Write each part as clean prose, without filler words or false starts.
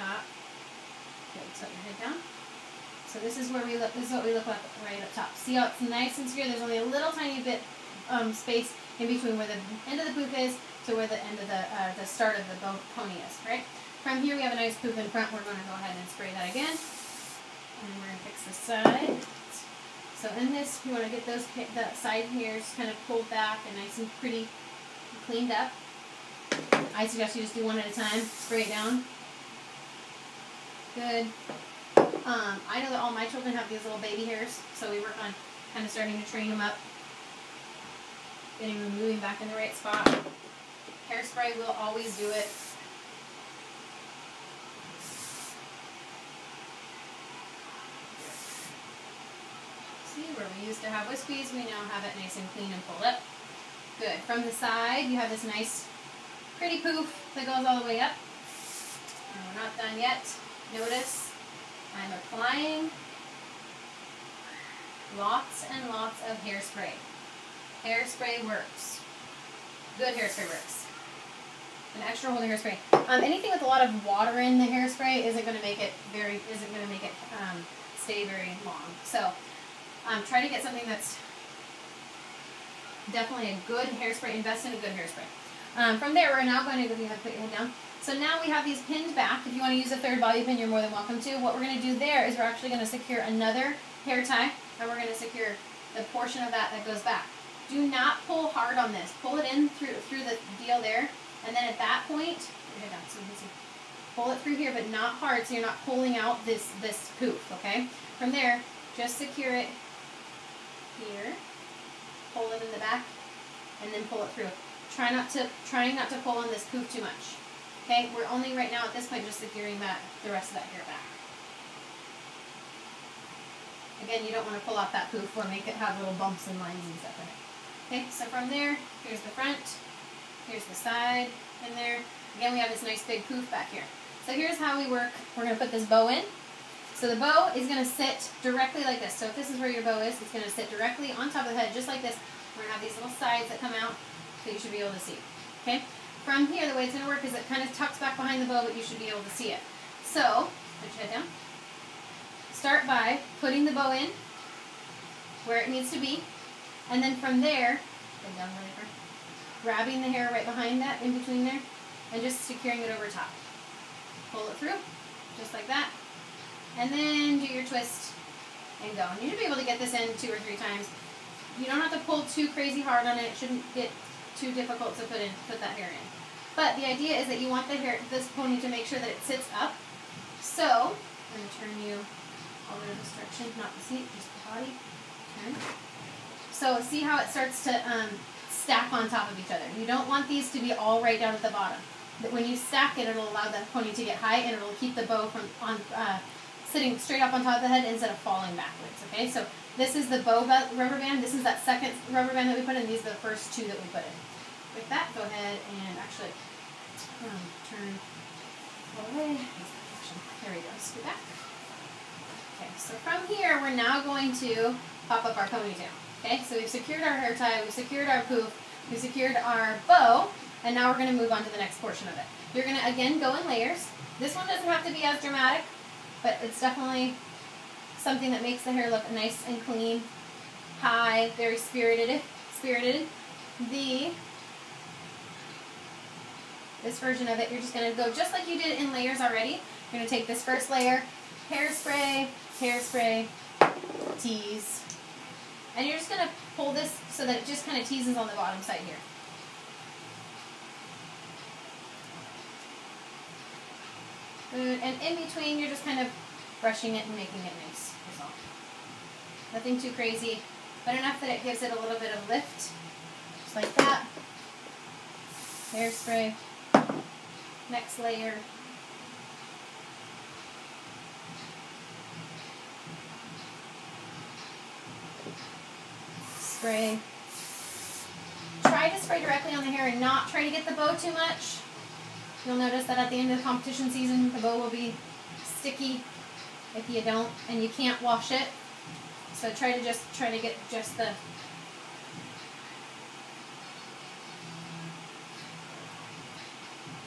top. Good, tilt your head down. So this is where we look. This is what we look like right up top. See how it's nice and secure? There's only a little tiny bit space in between where the end of the poof is to where the end of the start of the pony is, right? From here we have a nice poof in front. We're going to go ahead and spray that again. And we're going to fix the side. So in this, you want to get those the side hairs kind of pulled back and nice and pretty cleaned up. I suggest you just do one at a time. Spray it down. Good. I know that all my children have these little baby hairs, so we work on kind of starting to train them up, getting them moving back in the right spot. Hairspray will always do it. See, where we used to have wispies, we now have it nice and clean and pulled up. Good. From the side, you have this nice, pretty poof that goes all the way up. And we're not done yet. Notice I'm applying lots and lots of hairspray. Hairspray works. Good hairspray works. An extra hold of hairspray. Anything with a lot of water in the hairspray isn't going to make it stay very long. So try to get something that's definitely a good hairspray. Invest in a good hairspray. From there, we're now going to put your head down. So now we have these pinned back. If you want to use a third bobby pin, you're more than welcome to. What we're going to do there is we're actually going to secure another hair tie, and we're going to secure the portion of that goes back. Do not pull hard on this. Pull it in through the deal there, and then at that point, put your head down so you can see. Pull it through here, but not hard, so you're not pulling out this poof. Okay. From there, just secure it here. Pull it in the back, and then pull it through. Trying not to pull on this poof too much. Okay, we're only right now at this point just securing the rest of that hair back. Again, you don't want to pull off that poof or make it have little bumps and lines and stuff in it. Okay, so from there, here's the front, here's the side in there. Again, we have this nice big poof back here. So here's how we work. We're going to put this bow in. So the bow is going to sit directly like this. So if this is where your bow is, it's going to sit directly on top of the head, just like this. We're going to have these little sides that come out, so you should be able to see. Okay? From here, the way it's going to work is it kind of tucks back behind the bow, but you should be able to see it. So, put your head down. Start by putting the bow in where it needs to be, and then from there, head down really far, grabbing the hair right behind that, in between there, and just securing it over top. Pull it through, just like that, and then do your twist and go. And you should be able to get this in 2 or 3 times. You don't have to pull too crazy hard on it. It shouldn't get too difficult to put that hair in. But the idea is that you want this pony to make sure that it sits up. So I'm going to turn you all the way this direction, not the seat, just the body. Turn. So see how it starts to stack on top of each other. You don't want these to be all right down at the bottom. But when you stack it, it'll allow the pony to get high, and it'll keep the bow from sitting straight up on top of the head instead of falling backwards. Okay, so this is the bow rubber band. This is that second rubber band that we put in. These are the first 2 that we put in. With that, go ahead and actually turn all the way. There we go. Scoot back. Okay, so from here, we're now going to pop up our ponytail. Okay, so we've secured our hair tie, we've secured our poof, we've secured our bow, and now we're going to move on to the next portion of it. You're going to, again, go in layers. This one doesn't have to be as dramatic, but it's definitely something that makes the hair look nice and clean, high, very spirited. This version of it, you're just going to go just like you did in layers already. You're going to take this first layer, hairspray, tease, and you're just going to pull this so that it just kind of teases on the bottom side here. Good. And in between, you're just kind of brushing it and making it nice. That's all. Nothing too crazy, but enough that it gives it a little bit of lift, just like that. Hairspray. Next layer. Spray. Try to spray directly on the hair and not try to get the bow too much. You'll notice that at the end of the competition season, the bow will be sticky if you don't, and you can't wash it. So try to get just the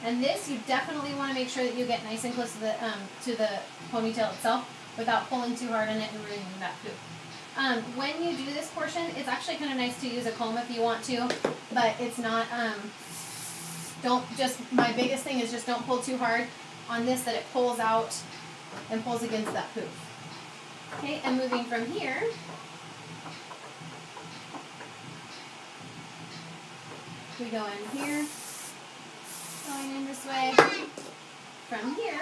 And this, you definitely want to make sure that you get nice and close to the ponytail itself without pulling too hard on it and ruining that poop. When you do this portion, it's actually kind of nice to use a comb if you want to, but it's not, my biggest thing is just don't pull too hard on this that it pulls out and pulls against that poop. Okay, and moving from here, we go in here, going in this way. From here,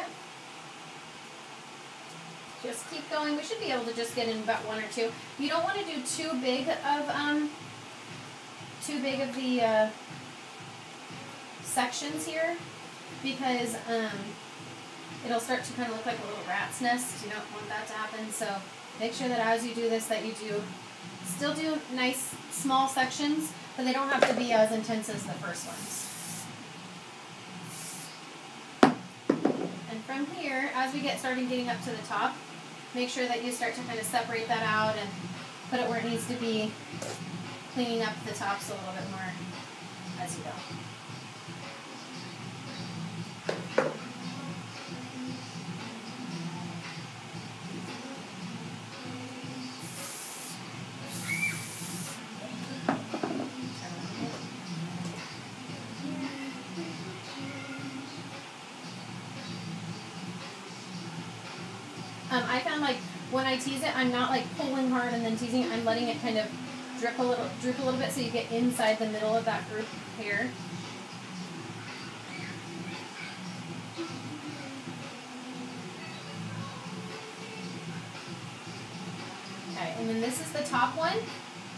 just keep going. We should be able to just get in about one or two. You don't want to do too big of the sections here, because it'll start to kind of look like a little rat's nest. You don't want that to happen. So make sure that as you do this, that you still do nice small sections, but they don't have to be as intense as the first ones. And from here, as we started getting up to the top, make sure that you start to kind of separate that out and put it where it needs to be, cleaning up the tops a little bit more as you go. I found like when I tease it, I'm not like pulling hard and then teasing it. I'm letting it kind of droop a little bit so you get inside the middle of that group here. Okay, and then this is the top one.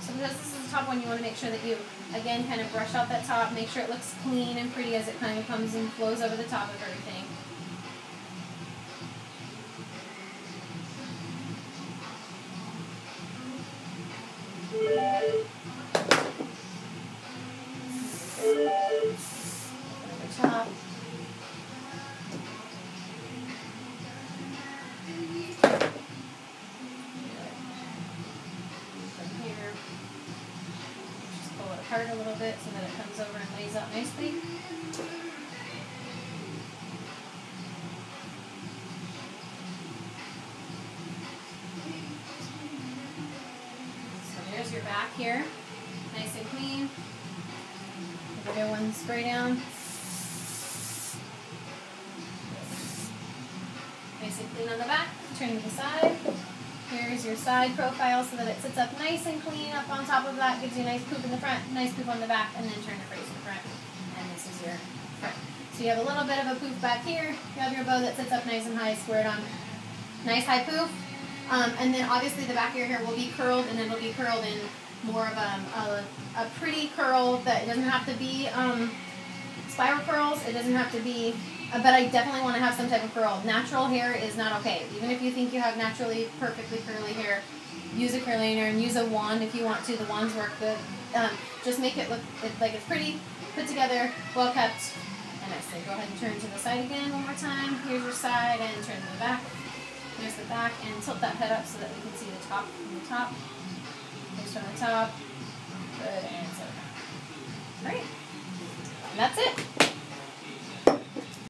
So because this is the top one, you want to make sure that you, again, kind of brush out that top, make sure it looks clean and pretty as it kind of comes and flows over the top of everything. Top. From here, just pull it apart a little bit so that it comes over and lays out nicely. So there's your back here, nice and clean. Give it one spray down. Nice and clean on the back. Turn to the side. Here's your side profile so that it sits up nice and clean up on top of that. Gives you a nice poop in the front, nice poop on the back, and then turn to face the front. And this is your front. So you have a little bit of a poof back here. You have your bow that sits up nice and high, squared on. Nice high poof. And then obviously the back of your hair will be curled, and it'll be curled in more of a pretty curl that it doesn't have to be spiral curls. It doesn't have to be, but I definitely want to have some type of curl. Natural hair is not okay. Even if you think you have naturally perfectly curly hair, use a curler and use a wand if you want to. The wands work good. Just make it look like it's pretty, put together, well kept, and nicely. Go ahead and turn to the side again one more time. Here's your side, and turn to the back. Here's the back, and tilt that head up so that we can see the top from the top. Here's from the top. Good, and so. Great. And that's it.